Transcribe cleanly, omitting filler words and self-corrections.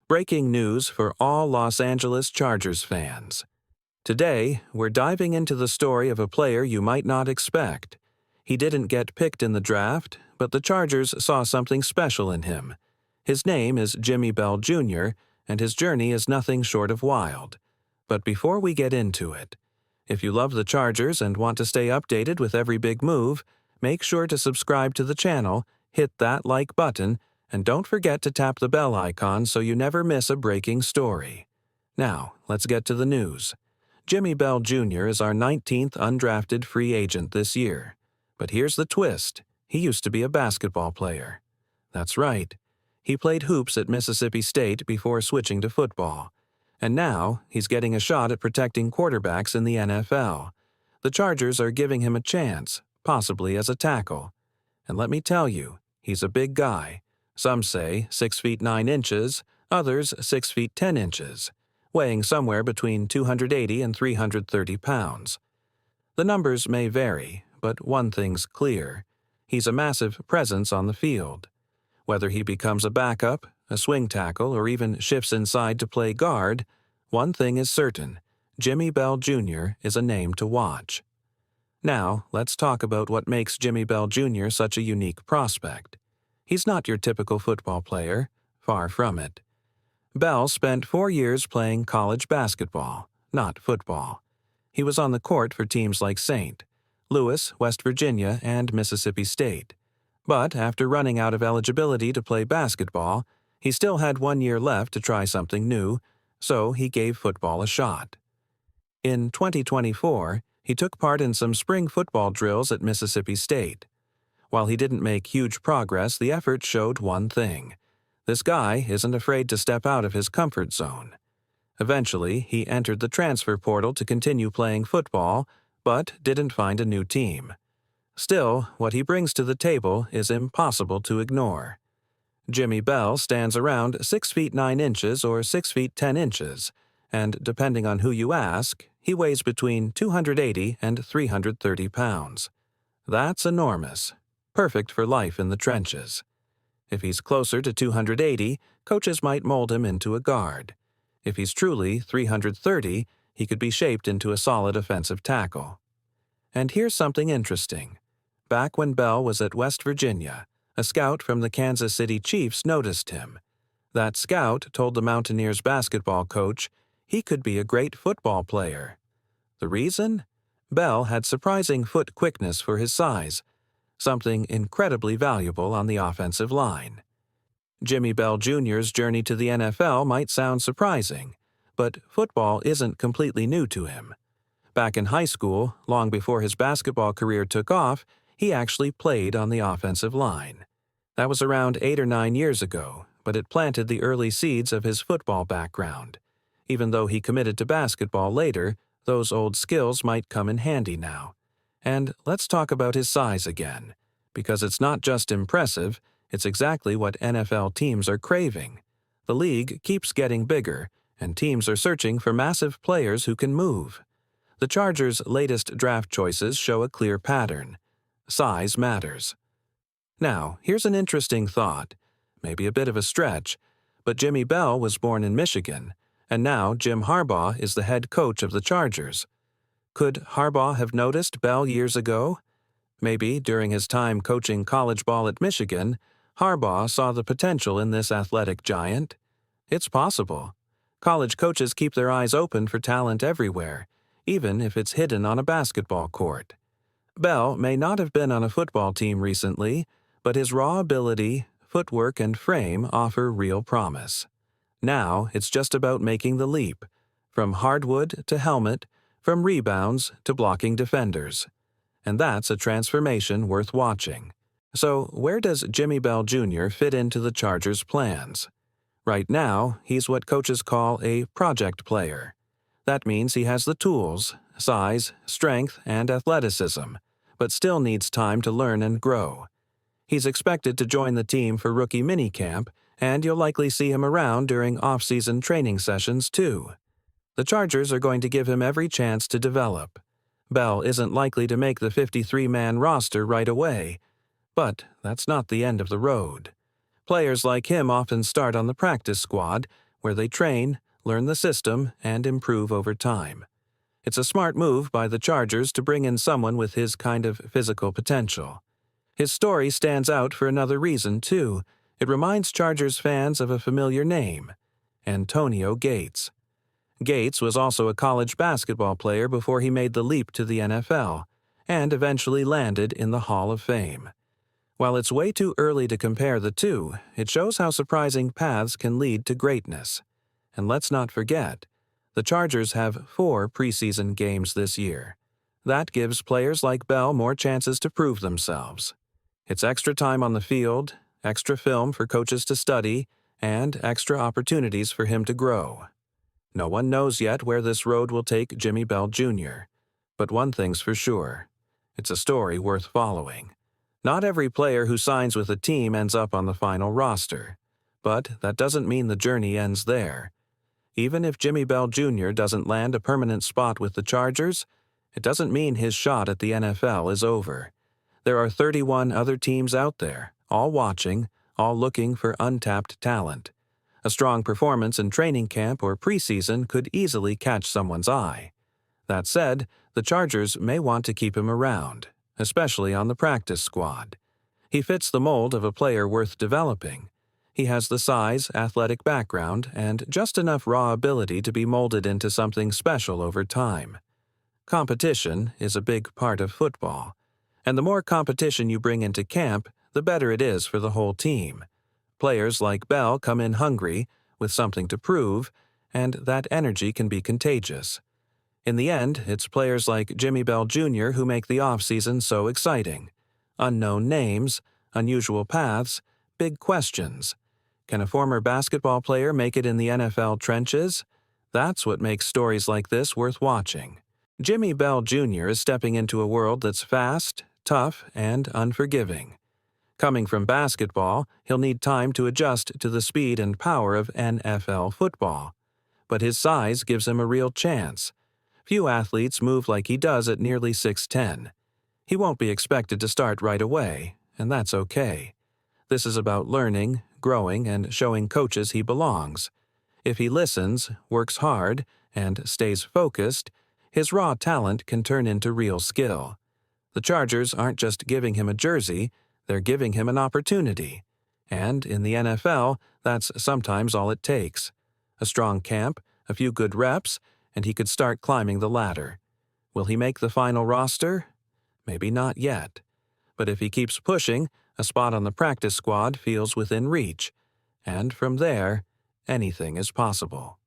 Breaking news for all Los Angeles Chargers fans. Today, we're diving into the story of a player you might not expect. He didn't get picked in the draft, but the Chargers saw something special in him. His name is Jimmy Bell Jr., and his journey is nothing short of wild. But before we get into it, if you love the Chargers and want to stay updated with every big move, make sure to subscribe to the channel, hit that like button, and don't forget to tap the bell icon so you never miss a breaking story. Now, let's get to the news. Jimmy Bell Jr. is our 19th undrafted free agent this year. But here's the twist. He used to be a basketball player. That's right. He played hoops at Mississippi State before switching to football. And now, he's getting a shot at protecting quarterbacks in the NFL. The Chargers are giving him a chance, possibly as a tackle. And let me tell you, he's a big guy. Some say 6 feet 9 inches, others 6 feet 10 inches, weighing somewhere between 280 and 330 pounds. The numbers may vary, but one thing's clear. He's a massive presence on the field. Whether he becomes a backup, a swing tackle, or even shifts inside to play guard, one thing is certain: Jimmy Bell Jr. is a name to watch. Now, let's talk about what makes Jimmy Bell Jr. such a unique prospect. He's not your typical football player, far from it. Bell spent 4 years playing college basketball, not football. He was on the court for teams like St. Louis, West Virginia, and Mississippi State. But after running out of eligibility to play basketball, he still had 1 year left to try something new, so he gave football a shot. In 2024, he took part in some spring football drills at Mississippi State. While he didn't make huge progress, the effort showed one thing. This guy isn't afraid to step out of his comfort zone. Eventually, he entered the transfer portal to continue playing football, but didn't find a new team. Still, what he brings to the table is impossible to ignore. Jimmy Bell stands around 6 feet 9 inches or 6 feet 10 inches, and depending on who you ask, he weighs between 280 and 330 pounds. That's enormous. Perfect for life in the trenches. If he's closer to 280, coaches might mold him into a guard. If he's truly 330, he could be shaped into a solid offensive tackle. And here's something interesting. Back when Bell was at West Virginia, a scout from the Kansas City Chiefs noticed him. That scout told the Mountaineers basketball coach he could be a great football player. The reason? Bell had surprising foot quickness for his size, something incredibly valuable on the offensive line. Jimmy Bell Jr.'s journey to the NFL might sound surprising, but football isn't completely new to him. Back in high school, long before his basketball career took off, he actually played on the offensive line. That was around 8 or 9 years ago, but it planted the early seeds of his football background. Even though he committed to basketball later, those old skills might come in handy now. And let's talk about his size again, because it's not just impressive, it's exactly what NFL teams are craving. The league keeps getting bigger, and teams are searching for massive players who can move. The Chargers' latest draft choices show a clear pattern. Size matters. Now, here's an interesting thought, maybe a bit of a stretch, but Jimmy Bell was born in Michigan, and now Jim Harbaugh is the head coach of the Chargers. Could Harbaugh have noticed Bell years ago? Maybe during his time coaching college ball at Michigan, Harbaugh saw the potential in this athletic giant. It's possible. College coaches keep their eyes open for talent everywhere, even if it's hidden on a basketball court. Bell may not have been on a football team recently, but his raw ability, footwork, and frame offer real promise. Now it's just about making the leap, from hardwood to helmet, from rebounds to blocking defenders. And that's a transformation worth watching. So, where does Jimmy Bell Jr. fit into the Chargers' plans? Right now, he's what coaches call a project player. That means he has the tools, size, strength, and athleticism, but still needs time to learn and grow. He's expected to join the team for rookie minicamp, and you'll likely see him around during off-season training sessions too. The Chargers are going to give him every chance to develop. Bell isn't likely to make the 53-man roster right away, but that's not the end of the road. Players like him often start on the practice squad, where they train, learn the system, and improve over time. It's a smart move by the Chargers to bring in someone with his kind of physical potential. His story stands out for another reason, too. It reminds Chargers fans of a familiar name, Antonio Gates. Gates was also a college basketball player before he made the leap to the NFL, and eventually landed in the Hall of Fame. While it's way too early to compare the two, it shows how surprising paths can lead to greatness. And let's not forget, the Chargers have 4 preseason games this year. That gives players like Bell more chances to prove themselves. It's extra time on the field, extra film for coaches to study, and extra opportunities for him to grow. No one knows yet where this road will take Jimmy Bell Jr., but one thing's for sure. It's a story worth following. Not every player who signs with a team ends up on the final roster, but that doesn't mean the journey ends there. Even if Jimmy Bell Jr. doesn't land a permanent spot with the Chargers, it doesn't mean his shot at the NFL is over. There are 31 other teams out there, all watching, all looking for untapped talent. A strong performance in training camp or preseason could easily catch someone's eye. That said, the Chargers may want to keep him around, especially on the practice squad. He fits the mold of a player worth developing. He has the size, athletic background, and just enough raw ability to be molded into something special over time. Competition is a big part of football, and the more competition you bring into camp, the better it is for the whole team. Players like Bell come in hungry, with something to prove, and that energy can be contagious. In the end, it's players like Jimmy Bell Jr. who make the offseason so exciting. Unknown names, unusual paths, big questions. Can a former basketball player make it in the NFL trenches? That's what makes stories like this worth watching. Jimmy Bell Jr. is stepping into a world that's fast, tough, and unforgiving. Coming from basketball, he'll need time to adjust to the speed and power of NFL football. But his size gives him a real chance. Few athletes move like he does at nearly 6'10". He won't be expected to start right away, and that's okay. This is about learning, growing, and showing coaches he belongs. If he listens, works hard, and stays focused, his raw talent can turn into real skill. The Chargers aren't just giving him a jersey, they're giving him an opportunity. And in the NFL, that's sometimes all it takes. A strong camp, a few good reps, and he could start climbing the ladder. Will he make the final roster? Maybe not yet. But if he keeps pushing, a spot on the practice squad feels within reach. And from there, anything is possible.